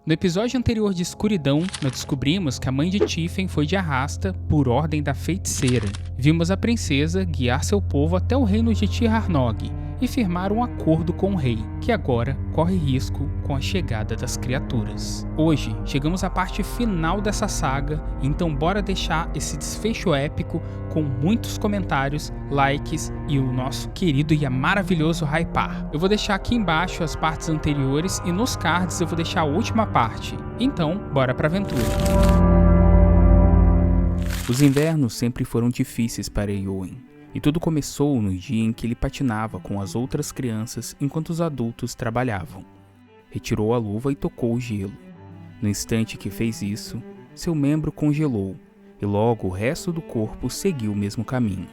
No episódio anterior de Escuridão, nós descobrimos que a mãe de Tiffain foi de arrasta por ordem da feiticeira. Vimos a princesa guiar seu povo até o reino de Tir Arnog e firmar um acordo com o rei, que agora corre risco com a chegada das criaturas. Hoje, chegamos à parte final dessa saga, então bora deixar esse desfecho épico com muitos comentários, likes e o nosso querido e maravilhoso hypar. Eu vou deixar aqui embaixo as partes anteriores e nos cards eu vou deixar a última parte. Então, bora pra aventura. Os invernos sempre foram difíceis para Eowyn. E tudo começou no dia em que ele patinava com as outras crianças enquanto os adultos trabalhavam. Retirou a luva e tocou o gelo. No instante que fez isso, seu membro congelou e logo o resto do corpo seguiu o mesmo caminho.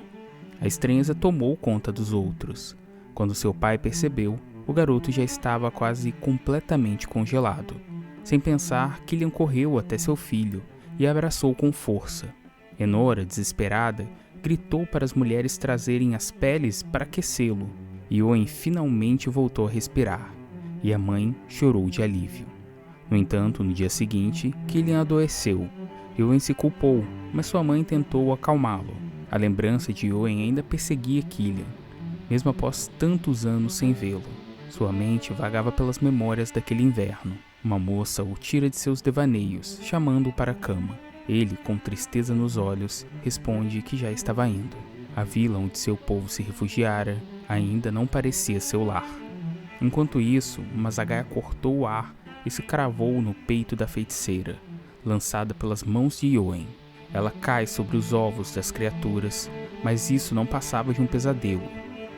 A estranheza tomou conta dos outros. Quando seu pai percebeu, o garoto já estava quase completamente congelado. Sem pensar, Killian correu até seu filho e abraçou com força. Enora, desesperada, gritou para as mulheres trazerem as peles para aquecê-lo. Eowyn finalmente voltou a respirar, e a mãe chorou de alívio. No entanto, no dia seguinte, Killian adoeceu. Eowyn se culpou, mas sua mãe tentou acalmá-lo. A lembrança de Eowyn ainda perseguia Killian, mesmo após tantos anos sem vê-lo. Sua mente vagava pelas memórias daquele inverno. Uma moça o tira de seus devaneios, chamando-o para a cama. Ele, com tristeza nos olhos, responde que já estava indo. A vila onde seu povo se refugiara ainda não parecia seu lar. Enquanto isso, uma zagaia cortou o ar e se cravou no peito da feiticeira, lançada pelas mãos de Eowyn. Ela cai sobre os ovos das criaturas, mas isso não passava de um pesadelo.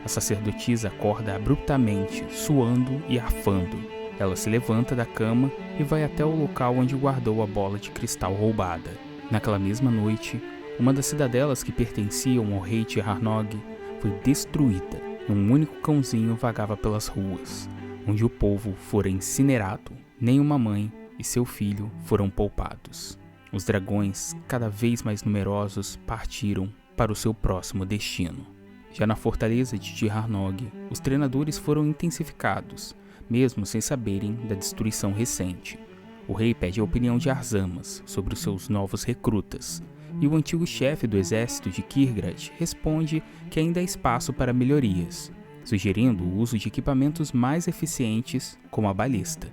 A sacerdotisa acorda abruptamente, suando e arfando. Ela se levanta da cama e vai até o local onde guardou a bola de cristal roubada. Naquela mesma noite, uma das cidadelas que pertenciam ao rei Tir Arnog foi destruída. Um único cãozinho vagava pelas ruas, onde o povo fora incinerado. Nenhuma mãe e seu filho foram poupados. Os dragões, cada vez mais numerosos, partiram para o seu próximo destino. Já na fortaleza de Tir Arnog, os treinadores foram intensificados, mesmo sem saberem da destruição recente. O rei pede a opinião de Arzamas sobre os seus novos recrutas, e o antigo chefe do exército de Kirgrad responde que ainda há espaço para melhorias, sugerindo o uso de equipamentos mais eficientes, como a balista.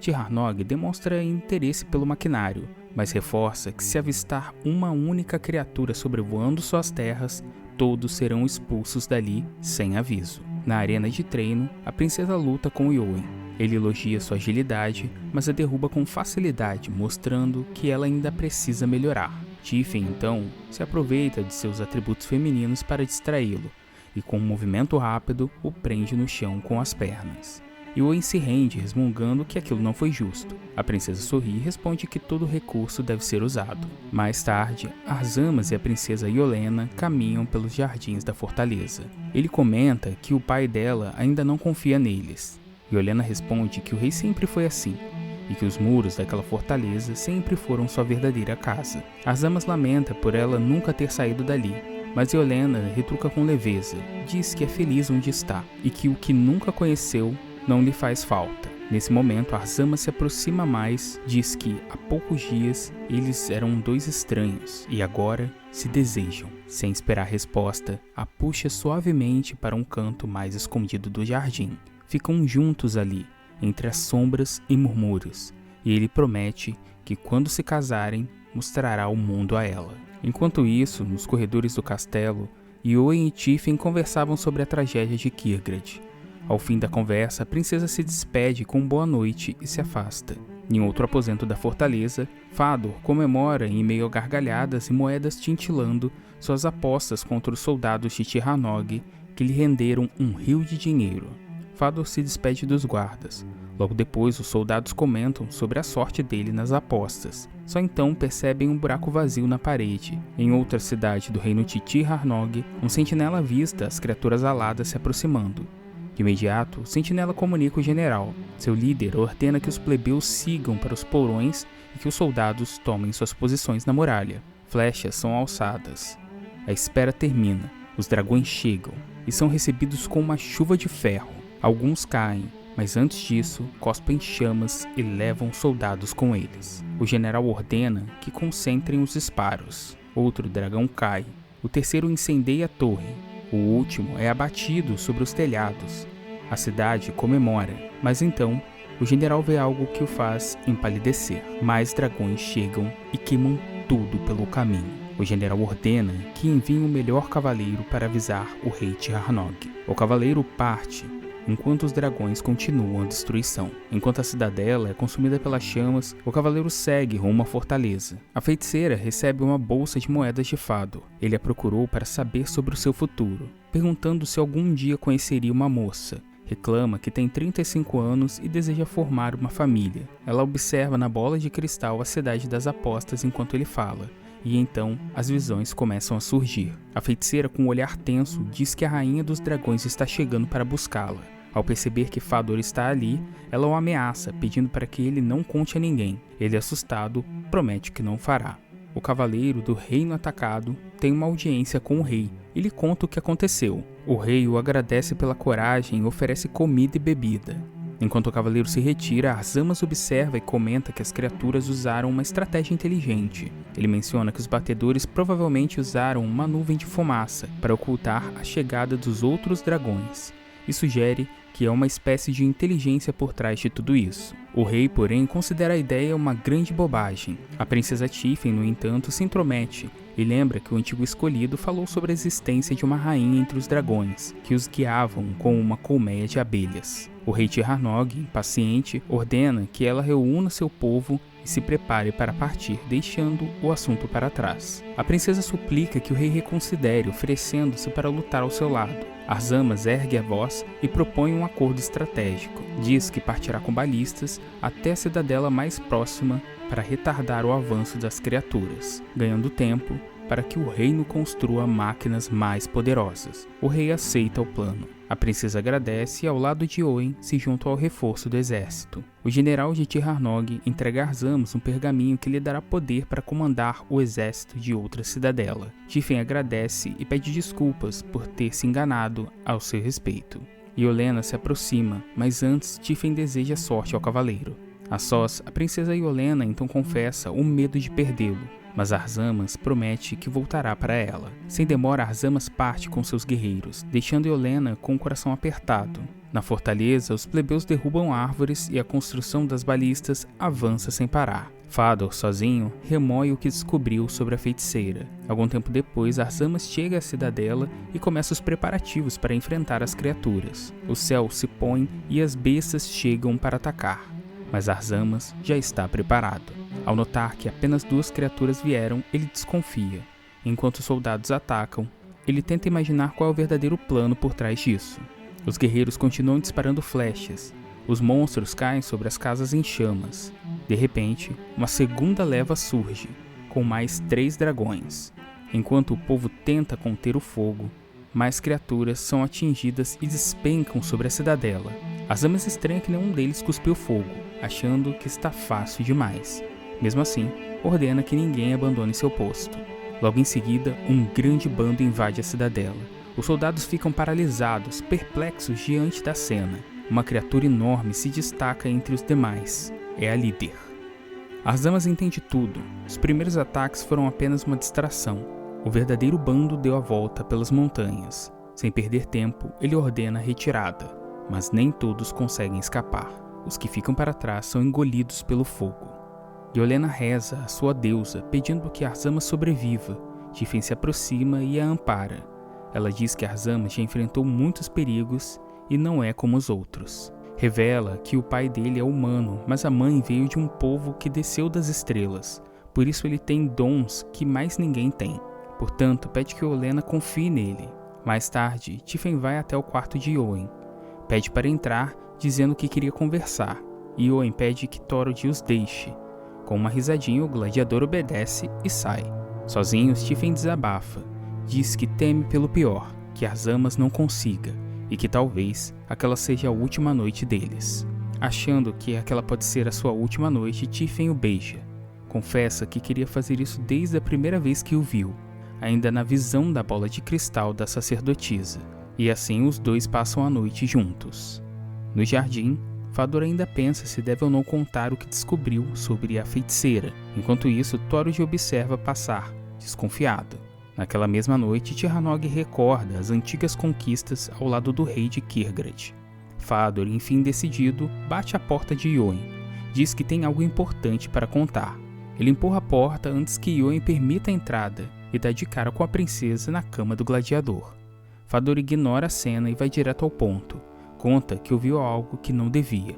Tir Arnog demonstra interesse pelo maquinário, mas reforça que se avistar uma única criatura sobrevoando suas terras, todos serão expulsos dali sem aviso. Na arena de treino, a princesa luta com Eowyn. Ele elogia sua agilidade, mas a derruba com facilidade, mostrando que ela ainda precisa melhorar. Tiffain, então, se aproveita de seus atributos femininos para distraí-lo, e com um movimento rápido, o prende no chão com as pernas. Eowyn se rende, resmungando que aquilo não foi justo. A princesa sorri e responde que todo recurso deve ser usado. Mais tarde, Arzamas e a princesa Iolena caminham pelos jardins da fortaleza. Ele comenta que o pai dela ainda não confia neles. Iolena responde que o rei sempre foi assim, e que os muros daquela fortaleza sempre foram sua verdadeira casa. Arzamas lamenta por ela nunca ter saído dali, mas Iolena retruca com leveza, diz que é feliz onde está, e que o que nunca conheceu não lhe faz falta. Nesse momento, Arzamas se aproxima mais, diz que há poucos dias eles eram dois estranhos e agora se desejam. Sem esperar resposta, a puxa suavemente para um canto mais escondido do jardim. Ficam juntos ali, entre as sombras e murmúrios, e ele promete que quando se casarem, mostrará o mundo a ela. Enquanto isso, nos corredores do castelo, Eowyn e Tiffain conversavam sobre a tragédia de Kirgrad. Ao fim da conversa, a princesa se despede com boa noite e se afasta. Em outro aposento da fortaleza, Fëanor comemora em meio a gargalhadas e moedas tintilando suas apostas contra os soldados de Tir Arnog que lhe renderam um rio de dinheiro. Fëanor se despede dos guardas. Logo depois, os soldados comentam sobre a sorte dele nas apostas. Só então percebem um buraco vazio na parede. Em outra cidade do reino de Tir Arnog, um sentinela avista as criaturas aladas se aproximando. De imediato, o sentinela comunica o general. Seu líder ordena que os plebeus sigam para os porões e que os soldados tomem suas posições na muralha. Flechas são alçadas. A espera termina. Os dragões chegam e são recebidos com uma chuva de ferro. Alguns caem, mas antes disso, cospem chamas e levam soldados com eles. O general ordena que concentrem os disparos. Outro dragão cai. O terceiro incendeia a torre. O último é abatido sobre os telhados. A cidade comemora, mas então o general vê algo que o faz empalidecer. Mais dragões chegam e queimam tudo pelo caminho. O general ordena que enviem o melhor cavaleiro para avisar o rei Tir-Arnog. O cavaleiro parte, enquanto os dragões continuam a destruição. Enquanto a cidadela é consumida pelas chamas, o cavaleiro segue rumo à fortaleza. A feiticeira recebe uma bolsa de moedas de fado. Ele a procurou para saber sobre o seu futuro, perguntando se algum dia conheceria uma moça. Reclama que tem 35 anos e deseja formar uma família. Ela observa na bola de cristal a cidade das apostas enquanto ele fala. E então, as visões começam a surgir. A feiticeira, com um olhar tenso, diz que a rainha dos dragões está chegando para buscá-la. Ao perceber que Fëanor está ali, ela o ameaça, pedindo para que ele não conte a ninguém. Ele, assustado, promete que não fará. O cavaleiro do reino atacado tem uma audiência com o rei e lhe conta o que aconteceu. O rei o agradece pela coragem e oferece comida e bebida. Enquanto o cavaleiro se retira, Arzamas observa e comenta que as criaturas usaram uma estratégia inteligente. Ele menciona que os batedores provavelmente usaram uma nuvem de fumaça para ocultar a chegada dos outros dragões, e sugere que é uma espécie de inteligência por trás de tudo isso. O rei, porém, considera a ideia uma grande bobagem. A princesa Tiffen, no entanto, se intromete e lembra que o antigo escolhido falou sobre a existência de uma rainha entre os dragões, que os guiavam com uma colmeia de abelhas. O rei Tir-Arnog, impaciente, ordena que ela reúna seu povo e se prepare para partir, deixando o assunto para trás. A princesa suplica que o rei reconsidere, oferecendo-se para lutar ao seu lado. Arzamas ergue a voz e propõe um acordo estratégico. Diz que partirá com balistas até a cidadela mais próxima para retardar o avanço das criaturas, ganhando tempo para que o reino construa máquinas mais poderosas. O rei aceita o plano. A princesa agradece e, ao lado de Owen, se junta ao reforço do exército. O general de Tir-Arnog entrega a Arzamas um pergaminho que lhe dará poder para comandar o exército de outra cidadela. Tiffen agradece e pede desculpas por ter se enganado ao seu respeito. Iolena se aproxima, mas antes Tiffen deseja sorte ao cavaleiro. A sós, a princesa Iolena então confessa o medo de perdê-lo, mas Arzamas promete que voltará para ela. Sem demora, Arzamas parte com seus guerreiros, deixando Iolena com o coração apertado. Na fortaleza, os plebeus derrubam árvores e a construção das balistas avança sem parar. Fëanor, sozinho, remói o que descobriu sobre a feiticeira. Algum tempo depois, Arzamas chega à cidadela e começa os preparativos para enfrentar as criaturas. O céu se põe e as bestas chegam para atacar, mas Arzamas já está preparado. Ao notar que apenas 2 criaturas vieram, ele desconfia. Enquanto os soldados atacam, ele tenta imaginar qual é o verdadeiro plano por trás disso. Os guerreiros continuam disparando flechas. Os monstros caem sobre as casas em chamas. De repente, uma segunda leva surge, com mais 3 dragões. Enquanto o povo tenta conter o fogo, mais criaturas são atingidas e despencam sobre a cidadela. Arzamas estranha que nenhum deles cuspiu fogo, achando que está fácil demais. Mesmo assim, ordena que ninguém abandone seu posto. Logo em seguida, um grande bando invade a cidadela. Os soldados ficam paralisados, perplexos diante da cena. Uma criatura enorme se destaca entre os demais. É a líder. Arzamas entende tudo. Os primeiros ataques foram apenas uma distração. O verdadeiro bando deu a volta pelas montanhas. Sem perder tempo, ele ordena a retirada, mas nem todos conseguem escapar. Os que ficam para trás são engolidos pelo fogo. Iolena reza a sua deusa, pedindo que Arzamas sobreviva. Tiffen se aproxima e a ampara. Ela diz que Arzamas já enfrentou muitos perigos e não é como os outros. Revela que o pai dele é humano, mas a mãe veio de um povo que desceu das estrelas. Por isso ele tem dons que mais ninguém tem. Portanto, pede que Iolena confie nele. Mais tarde, Tiffen vai até o quarto de Owen. Pede para entrar, dizendo que queria conversar. E Owen pede que Thorod os deixe. Com uma risadinha, o gladiador obedece e sai. Sozinho, Tiffen desabafa. Diz que teme pelo pior, que Arzamas não consiga, e que talvez aquela seja a última noite deles. Achando que aquela pode ser a sua última noite, Tiffen o beija. Confessa que queria fazer isso desde a primeira vez que o viu, ainda na visão da bola de cristal da sacerdotisa. E assim os dois passam a noite juntos. No jardim, Fëanor ainda pensa se deve ou não contar o que descobriu sobre a feiticeira. Enquanto isso, Thoros observa passar, desconfiado. Naquela mesma noite, Tiranodd recorda as antigas conquistas ao lado do rei de Kyrgrad. Fëanor, enfim decidido, bate à porta de Ióin. Diz que tem algo importante para contar. Ele empurra a porta antes que Ióin permita a entrada e dá de cara com a princesa na cama do gladiador. Fëanor ignora a cena e vai direto ao ponto. Conta que ouviu algo que não devia.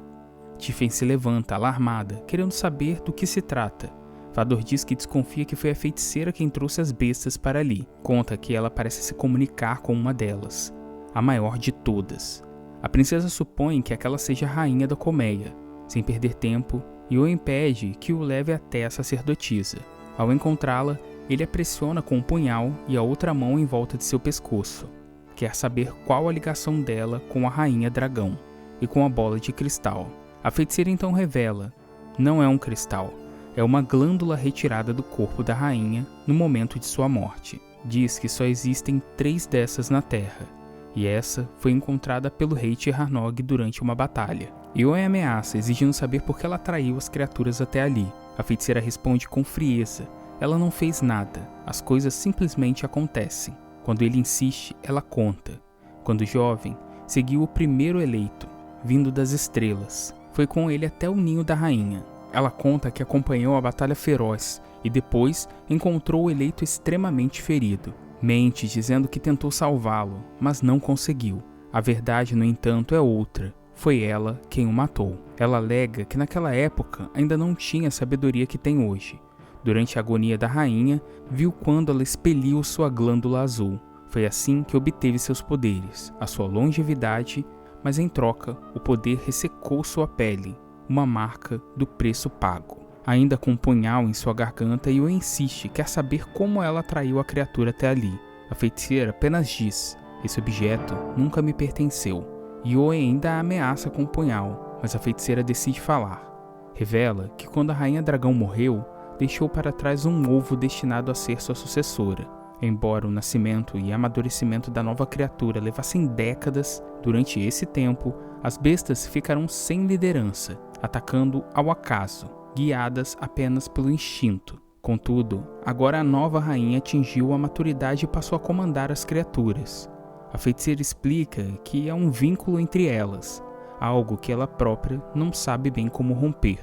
Tíffen se levanta, alarmada, querendo saber do que se trata. Fëanor diz que desconfia que foi a feiticeira quem trouxe as bestas para ali. Conta que ela parece se comunicar com uma delas, a maior de todas. A princesa supõe que aquela seja a rainha da colmeia. Sem perder tempo, Ióin pede que o leve até a sacerdotisa. Ao encontrá-la, ele a pressiona com um punhal e a outra mão em volta de seu pescoço. Quer saber qual a ligação dela com a rainha dragão e com a bola de cristal. A feiticeira então revela: não é um cristal, é uma glândula retirada do corpo da rainha no momento de sua morte. Diz que só existem 3 dessas na Terra, e essa foi encontrada pelo rei Tiranodd durante uma batalha. Ióin ameaça, exigindo saber por que ela atraiu as criaturas até ali. A feiticeira responde com frieza: ela não fez nada, as coisas simplesmente acontecem. Quando ele insiste, ela conta. Quando jovem, seguiu o primeiro eleito, vindo das estrelas. Foi com ele até o ninho da rainha. Ela conta que acompanhou a batalha feroz e depois encontrou o eleito extremamente ferido. Mente dizendo que tentou salvá-lo, mas não conseguiu. A verdade, no entanto, é outra. Foi ela quem o matou. Ela alega que naquela época ainda não tinha a sabedoria que tem hoje. Durante a agonia da rainha, viu quando ela expeliu sua glândula azul. Foi assim que obteve seus poderes, a sua longevidade, mas em troca, o poder ressecou sua pele, uma marca do preço pago. Ainda com um punhal em sua garganta, Ióin insiste, quer saber como ela atraiu a criatura até ali. A feiticeira apenas diz: esse objeto nunca me pertenceu. Ióin ainda a ameaça com o punhal, mas a feiticeira decide falar. Revela que quando a rainha dragão morreu, deixou para trás um ovo destinado a ser sua sucessora. Embora o nascimento e amadurecimento da nova criatura levassem décadas, durante esse tempo, as bestas ficarão sem liderança, atacando ao acaso, guiadas apenas pelo instinto. Contudo, agora a nova rainha atingiu a maturidade e passou a comandar as criaturas. A feiticeira explica que há um vínculo entre elas, algo que ela própria não sabe bem como romper.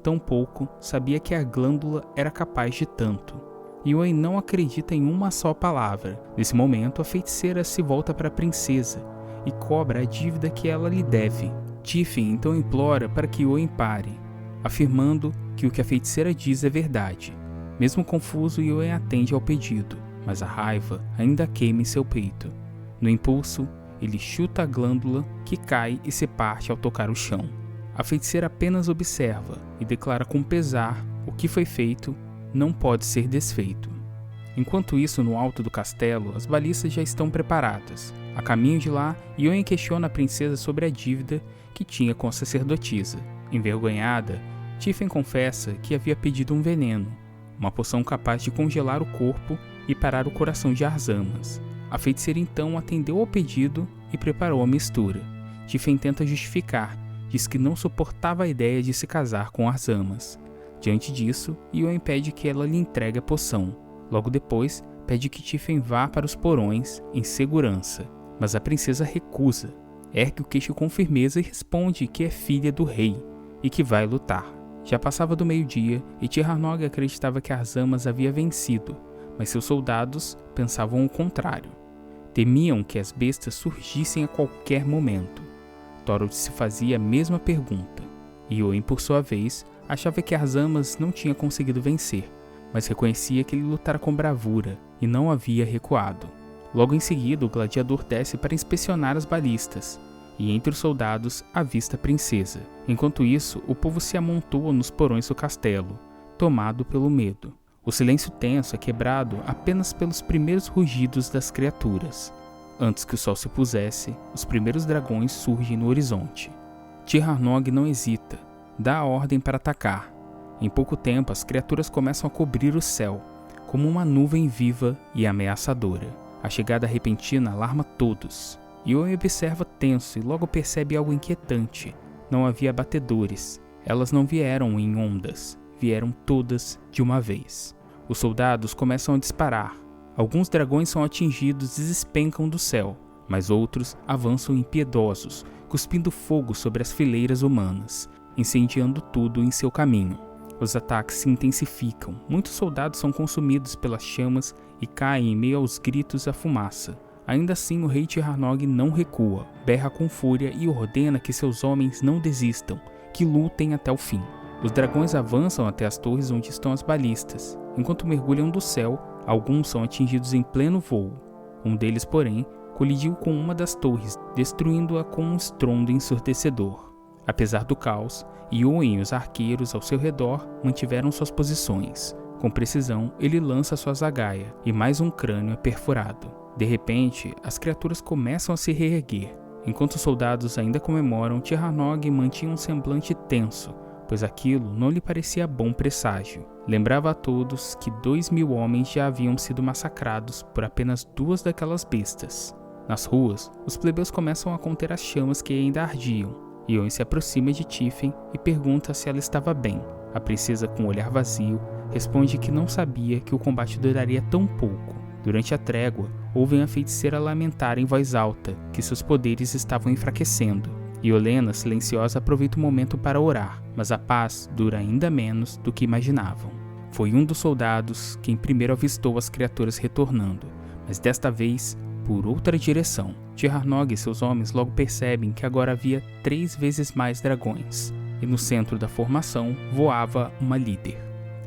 Tampouco sabia que a glândula era capaz de tanto. Ióin não acredita em uma só palavra. Nesse momento, a feiticeira se volta para a princesa e cobra a dívida que ela lhe deve. Tíffen então implora para que Ióin pare, afirmando que o que a feiticeira diz é verdade. Mesmo confuso, Ióin atende ao pedido, mas a raiva ainda queima em seu peito. No impulso, ele chuta a glândula, que cai e se parte ao tocar o chão. A feiticeira apenas observa e declara com pesar: o que foi feito não pode ser desfeito. Enquanto isso, no alto do castelo, as balistas já estão preparadas. A caminho de lá, Ióin questiona a princesa sobre a dívida que tinha com a sacerdotisa. Envergonhada, Tíffen confessa que havia pedido um veneno, uma poção capaz de congelar o corpo e parar o coração de Arzamas. A feiticeira então atendeu ao pedido e preparou a mistura. Tíffen tenta justificar, diz que não suportava a ideia de se casar com Arzamas. Diante disso, Ióin pede que ela lhe entregue a poção. Logo depois, pede que Tíffen vá para os porões em segurança, mas a princesa recusa. Ergue o queixo com firmeza e responde que é filha do rei e que vai lutar. Já passava do meio-dia e Tiranodd acreditava que Arzamas havia vencido, mas seus soldados pensavam o contrário. Temiam que as bestas surgissem a qualquer momento. Thoros se fazia a mesma pergunta. Ióin, por sua vez, achava que Arzamas não tinha conseguido vencer, mas reconhecia que ele lutara com bravura e não havia recuado. Logo em seguida, o gladiador desce para inspecionar as balistas, e entre os soldados avista a princesa. Enquanto isso, o povo se amontoa nos porões do castelo, tomado pelo medo. O silêncio tenso é quebrado apenas pelos primeiros rugidos das criaturas. Antes que o sol se pusesse, os primeiros dragões surgem no horizonte. Tiranodd não hesita, dá a ordem para atacar. Em pouco tempo, as criaturas começam a cobrir o céu, como uma nuvem viva e ameaçadora. A chegada repentina alarma todos. Ióin observa tenso e logo percebe algo inquietante. não havia batedores. Elas não vieram em ondas, vieram todas de uma vez. Os soldados começam a disparar. Alguns dragões são atingidos e despencam do céu, mas outros avançam impiedosos, cuspindo fogo sobre as fileiras humanas, incendiando tudo em seu caminho. Os ataques se intensificam, muitos soldados são consumidos pelas chamas e caem em meio aos gritos e à fumaça. Ainda assim, o rei Tirhanog não recua, berra com fúria e ordena que seus homens não desistam, que lutem até o fim. Os dragões avançam até as torres onde estão as balistas. Enquanto mergulham do céu, alguns são atingidos em pleno voo. Um deles, porém, colidiu com uma das torres, destruindo-a com um estrondo ensurdecedor. Apesar do caos, Eowyn e os arqueiros ao seu redor mantiveram suas posições. Com precisão, ele lança sua zagaia e mais um crânio é perfurado. De repente, as criaturas começam a se reerguer. Enquanto os soldados ainda comemoram, Tirhanog mantinha um semblante tenso, pois aquilo não lhe parecia bom presságio. Lembrava a todos que 2.000 homens já haviam sido massacrados por apenas 2 daquelas bestas. Nas ruas, os plebeus começam a conter as chamas que ainda ardiam. Eowyn se aproxima de Tífen e pergunta se ela estava bem. A princesa, com um olhar vazio, responde que não sabia que o combate duraria tão pouco. Durante a trégua, ouvem a feiticeira lamentar em voz alta que seus poderes estavam enfraquecendo. E Olenna, silenciosa, aproveita o momento para orar, mas a paz dura ainda menos do que imaginavam. Foi um dos soldados quem primeiro avistou as criaturas retornando, mas desta vez por outra direção. Tirhanog e seus homens logo percebem que agora havia 3 vezes mais dragões, e no centro da formação voava uma líder.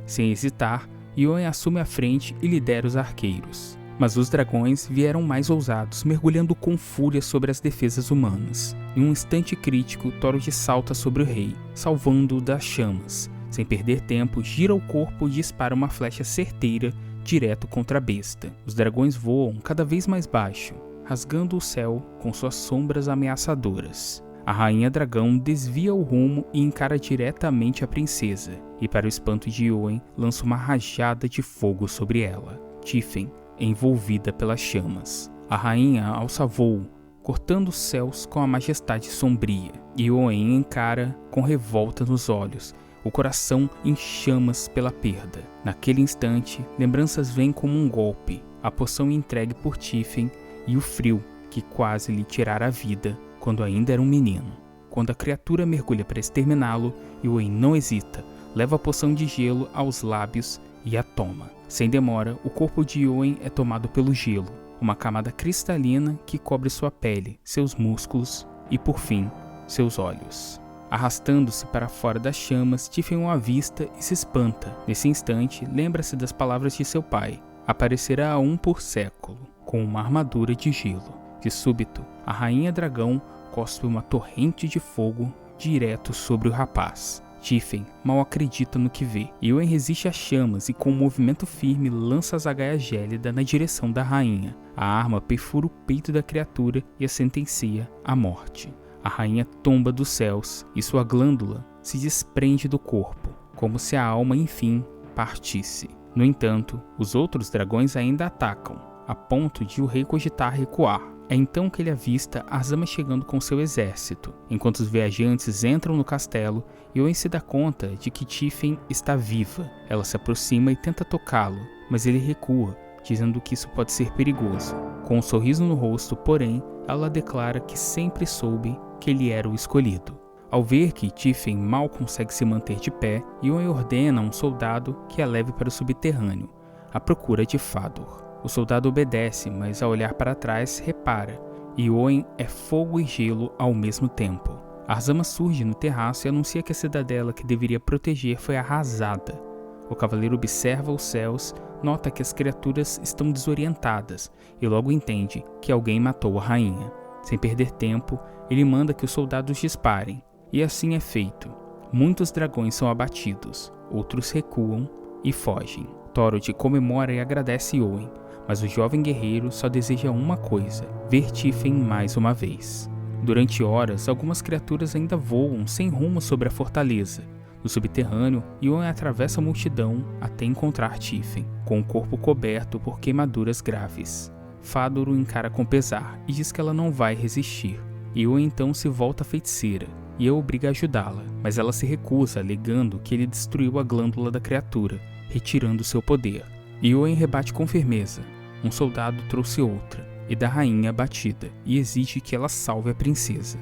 Sem hesitar, Eowyn assume a frente e lidera os arqueiros. Mas os dragões vieram mais ousados, mergulhando com fúria sobre as defesas humanas. Em um instante crítico, Thorod salta sobre o rei, salvando-o das chamas. Sem perder tempo, gira o corpo e dispara uma flecha certeira direto contra a besta. Os dragões voam cada vez mais baixo, rasgando o céu com suas sombras ameaçadoras. A rainha dragão desvia o rumo e encara diretamente a princesa, e para o espanto de Eowyn, lança uma rajada de fogo sobre ela. Tífen, envolvida pelas chamas. A rainha alça voo, cortando os céus com a majestade sombria. Eowyn encara com revolta nos olhos, o coração em chamas pela perda. Naquele instante, lembranças vêm como um golpe, a poção entregue por Tífen e o frio que quase lhe tirara a vida quando ainda era um menino. Quando a criatura mergulha para exterminá-lo, Eowyn não hesita, leva a poção de gelo aos lábios e a toma. Sem demora, o corpo de Eowyn é tomado pelo gelo, uma camada cristalina que cobre sua pele, seus músculos e, por fim, seus olhos. Arrastando-se para fora das chamas, Tífen o avista e se espanta. Nesse instante, lembra-se das palavras de seu pai: aparecerá a um por século, com uma armadura de gelo. De súbito, a rainha dragão cospe uma torrente de fogo direto sobre o rapaz. Tífen mal acredita no que vê. Eowyn resiste às chamas e, com um movimento firme, lança a zagaia gélida na direção da rainha. A arma perfura o peito da criatura e a sentencia à morte. A rainha tomba dos céus e sua glândula se desprende do corpo, como se a alma, enfim, partisse. No entanto, os outros dragões ainda atacam, a ponto de o rei cogitar recuar. É então que ele avista Azama chegando com seu exército. Enquanto os viajantes entram no castelo, Eowyn se dá conta de que Tífen está viva. Ela se aproxima e tenta tocá-lo, mas ele recua, dizendo que isso pode ser perigoso. Com um sorriso no rosto, porém, ela declara que sempre soube que ele era o escolhido. Ao ver que Tífen mal consegue se manter de pé, Eowyn ordena a um soldado que a leve para o subterrâneo, à procura de Fëanor. O soldado obedece, mas ao olhar para trás, repara: Eowyn é fogo e gelo ao mesmo tempo. Azama surge no terraço e anuncia que a cidadela que deveria proteger foi arrasada. O cavaleiro observa os céus, nota que as criaturas estão desorientadas e logo entende que alguém matou a rainha. Sem perder tempo, ele manda que os soldados disparem, e assim é feito. Muitos dragões são abatidos, outros recuam e fogem. Thorod comemora e agradece Eowyn, mas o jovem guerreiro só deseja uma coisa: ver Tífen mais uma vez. Durante horas, algumas criaturas ainda voam sem rumo sobre a fortaleza. No subterrâneo, Eowyn atravessa a multidão até encontrar Tífen, com o corpo coberto por queimaduras graves. Fëanor o encara com pesar e diz que ela não vai resistir. Eowyn então se volta à feiticeira. e a obriga a ajudá-la, mas ela se recusa, alegando que ele destruiu a glândula da criatura, retirando seu poder. Eowyn rebate com firmeza. Um soldado trouxe outra, e da rainha abatida, e exige que ela salve a princesa.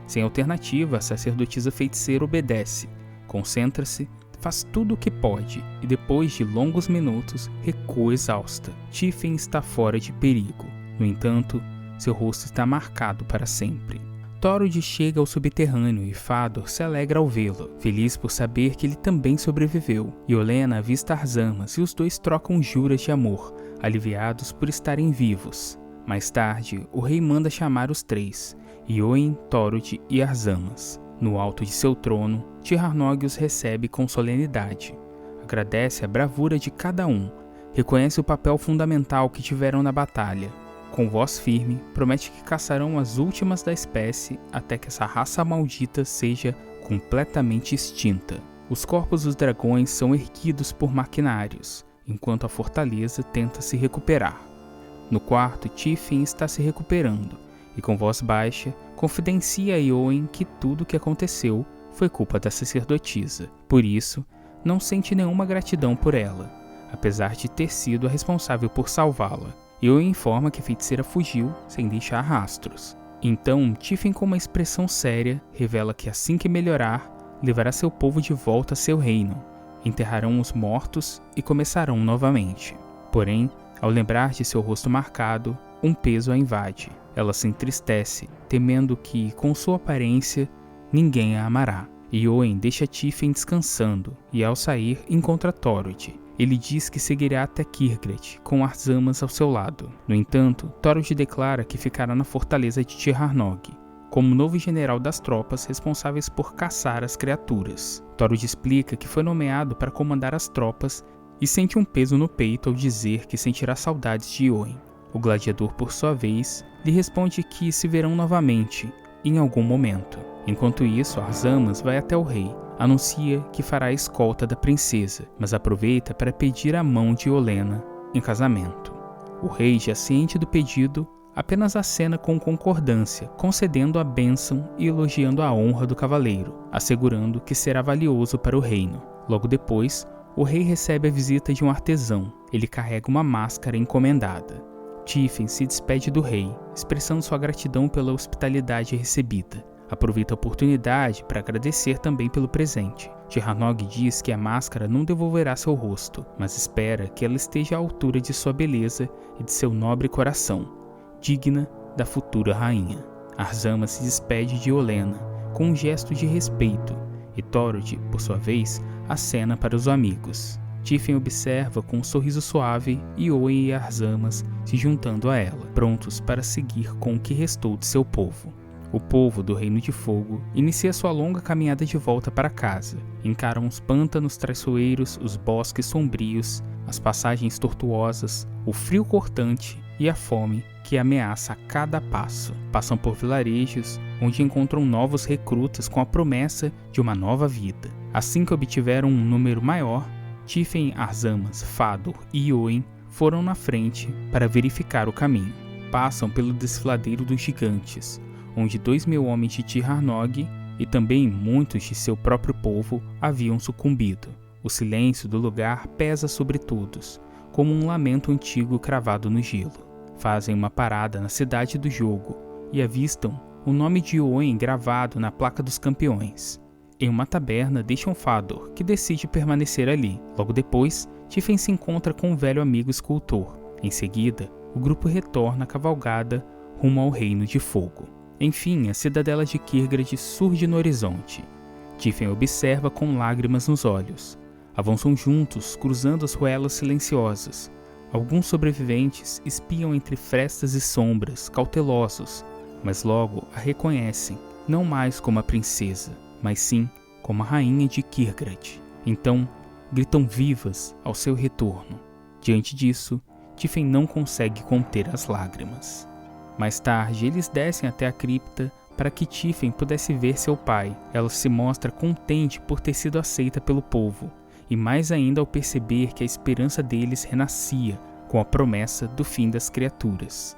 Sem alternativa, a sacerdotisa feiticeira obedece, concentra-se, faz tudo o que pode, e depois de longos minutos, recua exausta. Tiffen está fora de perigo. No entanto, seu rosto está marcado para sempre. Thorod chega ao subterrâneo e Fëanor se alegra ao vê-lo, feliz por saber que ele também sobreviveu. E Olenna avista Arzamas e os dois trocam juras de amor, aliviados por estarem vivos. Mais tarde, o rei manda chamar os três, Eowyn, Thorod e Arzamas. No alto de seu trono, Tir Arnógi os recebe com solenidade. Agradece a bravura de cada um, reconhece o papel fundamental que tiveram na batalha. Com voz firme, promete que caçarão as últimas da espécie até que essa raça maldita seja completamente extinta. Os corpos dos dragões são erguidos por maquinários, enquanto a fortaleza tenta se recuperar. No quarto, Tiffen está se recuperando e, com voz baixa, confidencia a Eowyn que tudo o que aconteceu foi culpa da sacerdotisa. Por isso, não sente nenhuma gratidão por ela, apesar de ter sido a responsável por salvá-la. Eowyn informa que a feiticeira fugiu sem deixar rastros. Então, Tiffen, com uma expressão séria, revela que assim que melhorar, levará seu povo de volta a seu reino. Enterrarão os mortos e começarão novamente. Porém, ao lembrar de seu rosto marcado, um peso a invade. Ela se entristece, temendo que, com sua aparência, ninguém a amará. Eowyn deixa Tiffen descansando e, ao sair, encontra Thorod. Ele diz que seguirá até Kirgred, com Arzamas ao seu lado. No entanto, Thorod declara que ficará na fortaleza de Tir Arnógi, como novo general das tropas responsáveis por caçar as criaturas. Thorod explica que foi nomeado para comandar as tropas e sente um peso no peito ao dizer que sentirá saudades de Eowyn. O gladiador, por sua vez, lhe responde que se verão novamente, em algum momento. Enquanto isso, Arzamas vai até o rei, anuncia que fará a escolta da princesa, mas aproveita para pedir a mão de Olenna em casamento. O rei, já ciente do pedido, apenas acena com concordância, concedendo a bênção e elogiando a honra do cavaleiro, assegurando que será valioso para o reino. Logo depois, o rei recebe a visita de um artesão. Ele carrega uma máscara encomendada. Tiffen se despede do rei, expressando sua gratidão pela hospitalidade recebida. Aproveita a oportunidade para agradecer também pelo presente. Tir Arnógi diz que a máscara não devolverá seu rosto, mas espera que ela esteja à altura de sua beleza e de seu nobre coração, digna da futura rainha. Arzamas se despede de Olenna com um gesto de respeito, e Thorod, por sua vez, acena para os amigos. Tiffen observa com um sorriso suave Eowyn e Arzamas se juntando a ela, prontos para seguir com o que restou de seu povo. O povo do Reino de Fogo inicia sua longa caminhada de volta para casa. Encaram os pântanos traiçoeiros, os bosques sombrios, as passagens tortuosas, o frio cortante e a fome que ameaça a cada passo. Passam por vilarejos onde encontram novos recrutas com a promessa de uma nova vida. Assim que obtiveram um número maior, Tiffen, Arzamas, Fëanor e Eowyn foram na frente para verificar o caminho. Passam pelo desfiladeiro dos gigantes, onde 2.000 homens de Tir Arnógi e também muitos de seu próprio povo haviam sucumbido. O silêncio do lugar pesa sobre todos, como um lamento antigo cravado no gelo. Fazem uma parada na cidade do jogo e avistam o nome de Eowyn gravado na placa dos campeões. Em uma taberna deixam Fëanor, que decide permanecer ali. Logo depois, Tiffen se encontra com um velho amigo escultor. Em seguida, o grupo retorna à cavalgada rumo ao Reino de Fogo. Enfim, a cidadela de Kirgred surge no horizonte. Tiffen observa com lágrimas nos olhos. Avançam juntos, cruzando as ruelas silenciosas. Alguns sobreviventes espiam entre frestas e sombras, cautelosos, mas logo a reconhecem, não mais como a princesa, mas sim como a rainha de Kirgred. Então, gritam vivas ao seu retorno. Diante disso, Tiffen não consegue conter as lágrimas. Mais tarde, eles descem até a cripta para que Tiffen pudesse ver seu pai. Ela se mostra contente por ter sido aceita pelo povo, e mais ainda ao perceber que a esperança deles renascia com a promessa do fim das criaturas.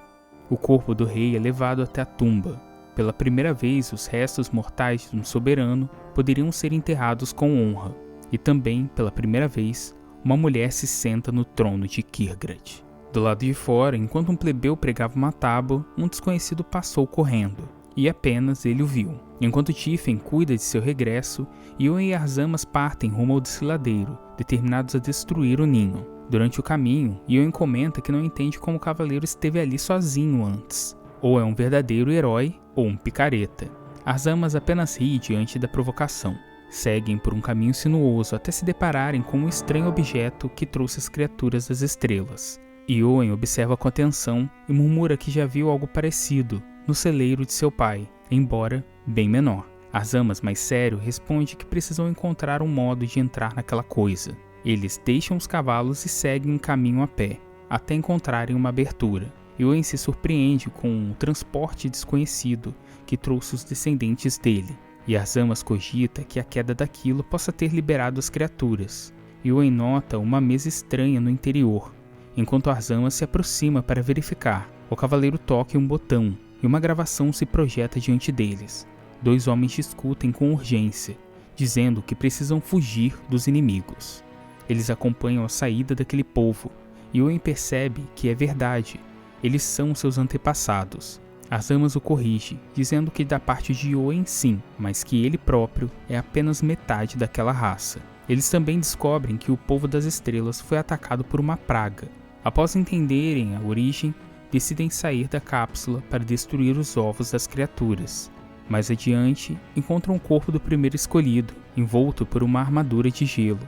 O corpo do rei é levado até a tumba. pela primeira vez os restos mortais de um soberano poderiam ser enterrados com honra, e também, pela primeira vez, uma mulher se senta no trono de Kirgrad. Do lado de fora, enquanto um plebeu pregava uma tábua, um desconhecido passou correndo, e apenas ele o viu. Enquanto Tífen cuida de seu regresso, Iorek e Arzamas partem rumo ao desfiladeiro, determinados a destruir o ninho. Durante o caminho, Iorek comenta que não entende como o cavaleiro esteve ali sozinho antes. Ou é um verdadeiro herói, ou um picareta. Arzamas apenas ri diante da provocação. Seguem por um caminho sinuoso até se depararem com um estranho objeto que trouxe as criaturas das estrelas. Iorek observa com atenção e murmura que já viu algo parecido no celeiro de seu pai, embora bem menor. Arzamas, mais sério, responde que precisam encontrar um modo de entrar naquela coisa. Eles deixam os cavalos e seguem um caminho a pé, até encontrarem uma abertura. Iorek se surpreende com um transporte desconhecido que trouxe os descendentes dele, e Arzamas cogita que a queda daquilo possa ter liberado as criaturas. Iorek nota uma mesa estranha no interior. Enquanto Arzamas se aproxima para verificar, o cavaleiro toca em um botão e uma gravação se projeta diante deles. Dois homens discutem com urgência, dizendo que precisam fugir dos inimigos. Eles acompanham a saída daquele povo, e Iorek percebe que é verdade. Eles são seus antepassados. Arzamas o corrige, dizendo que da parte de Iorek sim, mas que ele próprio é apenas metade daquela raça. Eles também descobrem que o povo das estrelas foi atacado por uma praga. Após entenderem a origem, decidem sair da cápsula para destruir os ovos das criaturas. Mais adiante, encontram o corpo do primeiro escolhido, envolto por uma armadura de gelo,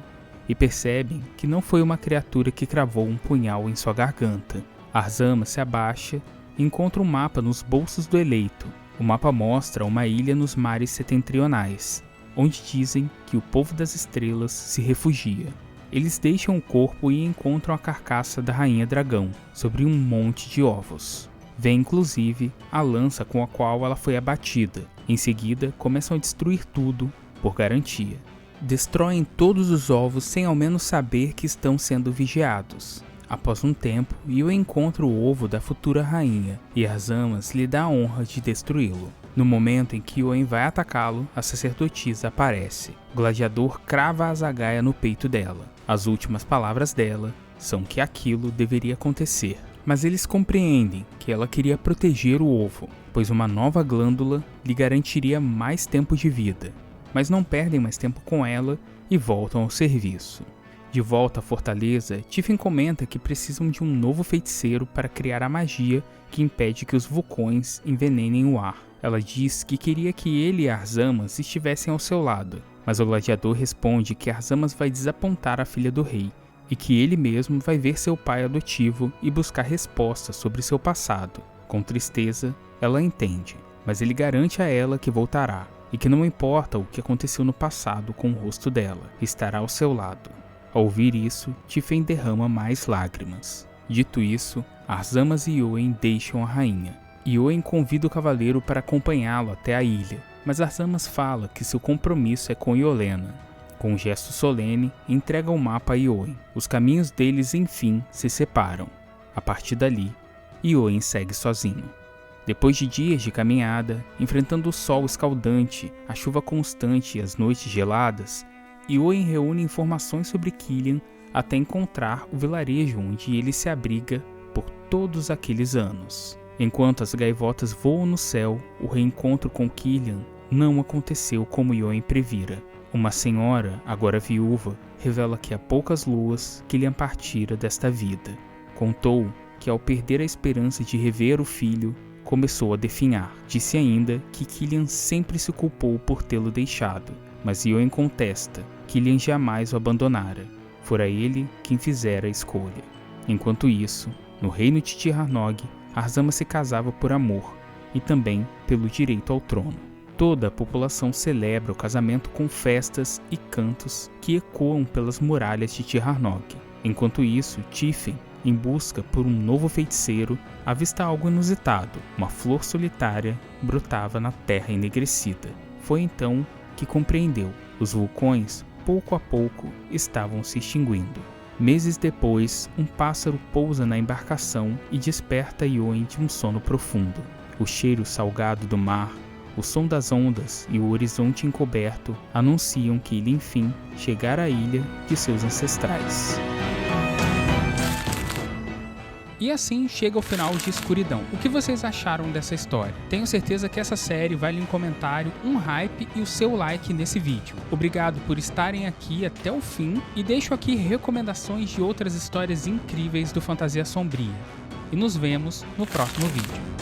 e percebem que não foi uma criatura que cravou um punhal em sua garganta. Arzamas se abaixa e encontra um mapa nos bolsos do eleito. O mapa mostra uma ilha nos mares setentrionais, onde dizem que o povo das estrelas se refugia. Eles deixam o corpo e encontram a carcaça da rainha dragão, sobre um monte de ovos. Vê inclusive a lança com a qual ela foi abatida. Em seguida, começam a destruir tudo, por garantia. Destroem todos os ovos sem ao menos saber que estão sendo vigiados. Após um tempo, Iorek encontra o ovo da futura rainha, e Arzamas lhe dá a honra de destruí-lo. No momento em que Iorek vai atacá-lo, a sacerdotisa aparece. O gladiador crava a zagaia no peito dela. As últimas palavras dela são que aquilo deveria acontecer. Mas eles compreendem que ela queria proteger o ovo, pois uma nova glândula lhe garantiria mais tempo de vida. Mas não perdem mais tempo com ela e voltam ao serviço. De volta à fortaleza, Tífen comenta que precisam de um novo feiticeiro para criar a magia que impede que os vulcões envenenem o ar. Ela diz que queria que ele e Arzamas estivessem ao seu lado, mas o gladiador responde que Arzamas vai desapontar a filha do rei, e que ele mesmo vai ver seu pai adotivo e buscar respostas sobre seu passado. Com tristeza, ela entende, mas ele garante a ela que voltará, e que não importa o que aconteceu no passado com o rosto dela, estará ao seu lado. Ao ouvir isso, Tífen derrama mais lágrimas. Dito isso, Arzamas e Iorek deixam a rainha. Iorek convida o cavaleiro para acompanhá-lo até a ilha, mas Arzamas fala que seu compromisso é com Iolena. Com um gesto solene, entrega o mapa a Iorek. Os caminhos deles, enfim, se separam. A partir dali, Iorek segue sozinho. Depois de dias de caminhada, enfrentando o sol escaldante, a chuva constante e as noites geladas, Iorek reúne informações sobre Killian até encontrar o vilarejo onde ele se abriga por todos aqueles anos. Enquanto as gaivotas voam no céu, o reencontro com Killian não aconteceu como Iorek previra. Uma senhora, agora viúva, revela que há poucas luas Killian partira desta vida. Contou que ao perder a esperança de rever o filho, começou a definhar. Disse ainda que Killian sempre se culpou por tê-lo deixado, mas Iorek contesta. Killian jamais o abandonara. Fora ele quem fizera a escolha. Enquanto isso, no reino de Tir Arnog, Arzamas se casava por amor e também pelo direito ao trono. Toda a população celebra o casamento com festas e cantos que ecoam pelas muralhas de Tir Arnog. Enquanto isso, Tífen, em busca por um novo feiticeiro, avista algo inusitado. Uma flor solitária brotava na terra enegrecida. Foi então que compreendeu. Os vulcões, pouco a pouco, estavam se extinguindo. Meses depois, um pássaro pousa na embarcação e desperta Iorek de um sono profundo. O cheiro salgado do mar, o som das ondas e o horizonte encoberto anunciam que ele enfim chegara à ilha de seus ancestrais. E assim chega o final de Escuridão. O que vocês acharam dessa história? Tenho certeza que essa série vale um comentário, um hype e o seu like nesse vídeo. Obrigado por estarem aqui até o fim e deixo aqui recomendações de outras histórias incríveis do Fantasia Sombria. E nos vemos no próximo vídeo.